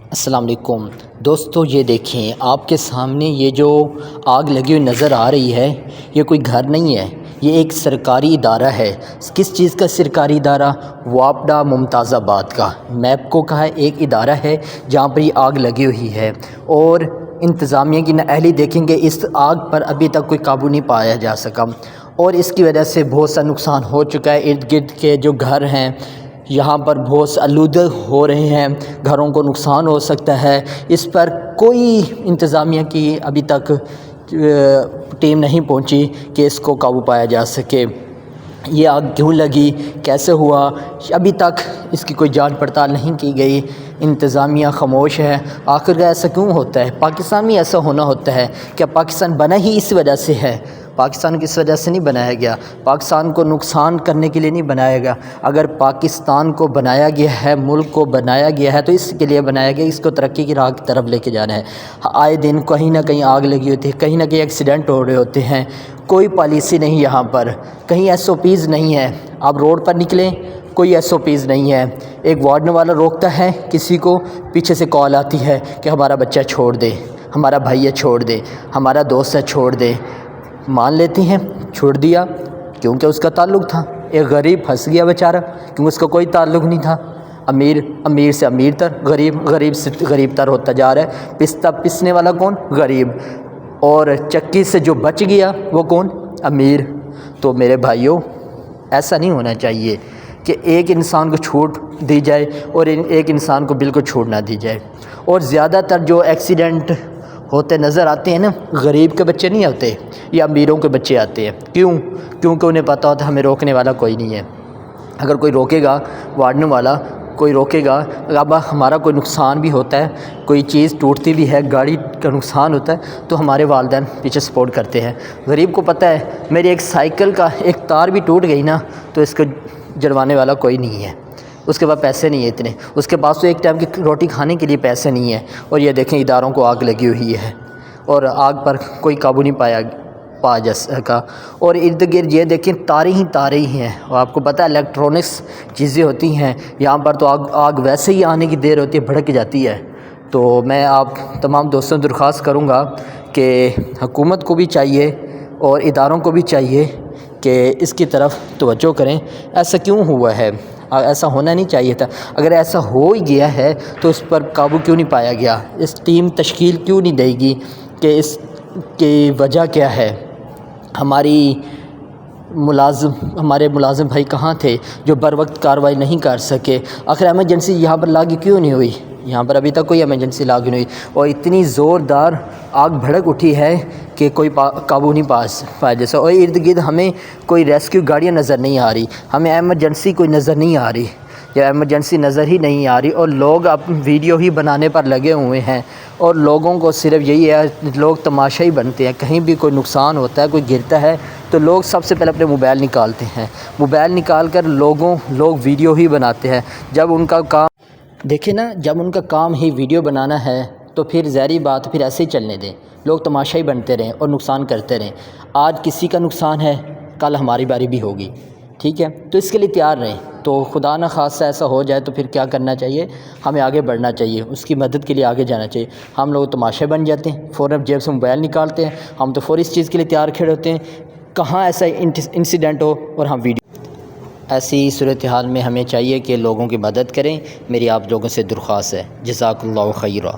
السلام علیکم دوستو، یہ دیکھیں آپ کے سامنے یہ جو آگ لگی ہوئی نظر آ رہی ہے، یہ کوئی گھر نہیں ہے، یہ ایک سرکاری ادارہ ہے۔ کس چیز کا سرکاری ادارہ؟ واپڈا ممتاز آباد کا میپکو کا ایک ادارہ ہے جہاں پر یہ آگ لگی ہوئی ہے، اور انتظامیہ کی نااہلی دیکھیں گے اس آگ پر ابھی تک کوئی قابو نہیں پایا جا سکا، اور اس کی وجہ سے بہت سا نقصان ہو چکا ہے۔ ارد گرد کے جو گھر ہیں یہاں پر بہت سے آلودہ ہو رہے ہیں، گھروں کو نقصان ہو سکتا ہے۔ اس پر کوئی انتظامیہ کی ابھی تک ٹیم نہیں پہنچی کہ اس کو قابو پایا جا سکے۔ یہ آگ کیوں لگی، کیسے ہوا، ابھی تک اس کی کوئی جانچ پڑتال نہیں کی گئی۔ انتظامیہ خاموش ہے۔ آخر ایسا کیوں ہوتا ہے؟ پاکستان میں ایسا ہونا ہوتا ہے؟ کیا پاکستان بنا ہی اس وجہ سے ہے؟ پاکستان کس وجہ سے نہیں بنایا گیا، پاکستان کو نقصان کرنے کے لیے نہیں بنایا گیا۔ اگر پاکستان کو بنایا گیا ہے، ملک کو بنایا گیا ہے، تو اس کے لیے بنایا گیا، اس کو ترقی کی راہ کی طرف لے کے جانا ہے۔ آئے دن کہیں نہ کہیں آگ لگی ہوتی ہے، کہیں نہ کہیں ایکسیڈنٹ ہو رہے ہوتے ہیں، کوئی پالیسی نہیں یہاں پر، کہیں ایس او پیز نہیں ہے۔ آپ روڈ پر نکلیں، کوئی ایس او پیز نہیں ہے۔ ایک وارڈن والا روکتا ہے کسی کو، پیچھے سے کال آتی ہے کہ ہمارا بچہ چھوڑ دے، ہمارا بھائی ہے چھوڑ دے، ہمارا دوست ہے چھوڑ دے۔ مان لیتی ہیں، چھوڑ دیا کیونکہ اس کا تعلق تھا۔ ایک غریب پھنس گیا بیچارہ کیونکہ اس کا کوئی تعلق نہیں تھا۔ امیر سے امیر تر، غریب سے غریب تر ہوتا جا رہا ہے۔ پستہ پسنے والا کون؟ غریب، اور چکی سے جو بچ گیا وہ کون؟ امیر۔ تو میرے بھائیوں، ایسا نہیں ہونا چاہیے کہ ایک انسان کو چھوٹ دی جائے اور ایک انسان کو بالکل چھوٹ نہ دی جائے۔ اور زیادہ تر جو ایکسیڈنٹ ہوتے نظر آتے ہیں نا، غریب کے بچے نہیں ہوتے، یا امیروں کے بچے آتے ہیں۔ کیونکہ انہیں پتہ ہوتا ہے ہمیں روکنے والا کوئی نہیں ہے۔ اگر کوئی روکے گا، وارڈن والا کوئی روکے گا، اب ہمارا کوئی نقصان بھی ہوتا ہے، کوئی چیز ٹوٹتی بھی ہے، گاڑی کا نقصان ہوتا ہے، تو ہمارے والدین پیچھے سپورٹ کرتے ہیں۔ غریب کو پتہ ہے میری ایک سائیکل کا ایک تار بھی ٹوٹ گئی نا، تو اس کو جڑوانے والا کوئی نہیں ہے، اس کے پاس پیسے نہیں ہیں اتنے، اس کے پاس تو ایک ٹائم کی روٹی کھانے کے لیے پیسے نہیں ہیں۔ اور یہ دیکھیں اداروں کو آگ لگی ہوئی ہے، اور آگ پر کوئی قابو نہیں پا جا سکا۔ اور ارد گرد یہ دیکھیں تاریں ہی ہیں، اور آپ کو پتہ ہے الیکٹرانکس چیزیں ہوتی ہیں، یہاں پر تو آگ ویسے ہی آنے کی دیر ہوتی ہے، بھڑک جاتی ہے۔ تو میں آپ تمام دوستوں سے درخواست کروں گا کہ حکومت کو بھی چاہیے اور اداروں کو بھی چاہیے کہ اس کی طرف توجہ کریں۔ ایسا کیوں ہوا ہے؟ ایسا ہونا نہیں چاہیے تھا۔ اگر ایسا ہو ہی گیا ہے تو اس پر قابو کیوں نہیں پایا گیا؟ اس ٹیم تشکیل کیوں نہیں دے گی کہ اس کی وجہ کیا ہے؟ ہمارے ملازم بھائی کہاں تھے جو بر وقت کارروائی نہیں کر سکے؟ آخر ایمرجنسی یہاں پر لاگو کیوں نہیں ہوئی؟ یہاں پر ابھی تک کوئی ایمرجنسی لاگو نہیں ہوئی، اور اتنی زوردار آگ بھڑک اٹھی ہے کہ کوئی قابو نہیں پایا جیسا۔ اور ارد گرد ہمیں کوئی ریسکیو گاڑیاں نظر نہیں آ رہی، ہمیں ایمرجنسی کوئی نظر نہیں آ رہی، یا ایمرجنسی نظر ہی نہیں آ رہی، اور لوگ اب ویڈیو ہی بنانے پر لگے ہوئے ہیں، اور لوگوں کو صرف یہی ہے، لوگ تماشا ہی بنتے ہیں۔ کہیں بھی کوئی نقصان ہوتا ہے، کوئی گرتا ہے، تو لوگ سب سے پہلے اپنے موبائل نکالتے ہیں، موبائل نکال کر لوگ ویڈیو ہی بناتے ہیں۔ جب ان کا کام دیکھیں نا، جب ان کا کام ہی ویڈیو بنانا ہے تو پھر ظاہری بات پھر ایسے ہی چلنے دیں، لوگ تماشا ہی بنتے رہیں اور نقصان کرتے رہیں۔ آج کسی کا نقصان ہے، کل ہماری باری بھی ہوگی، ٹھیک ہے؟ تو اس کے لیے تیار رہیں۔ تو خدا نہ خواستہ ایسا ہو جائے تو پھر کیا کرنا چاہیے؟ ہمیں آگے بڑھنا چاہیے، اس کی مدد کے لیے آگے جانا چاہیے۔ ہم لوگ تماشے بن جاتے ہیں، فوراً جیب سے موبائل نکالتے ہیں، ہم تو فوری اس چیز کے لیے تیار کھڑے ہوتے ہیں کہاں ایسا انسیڈنٹ ہو اور ہم ویڈیو۔ ایسی صورتحال میں ہمیں چاہیے کہ لوگوں کی مدد کریں۔ میری آپ لوگوں سے درخواست ہے۔ جزاک اللہ خیرہ۔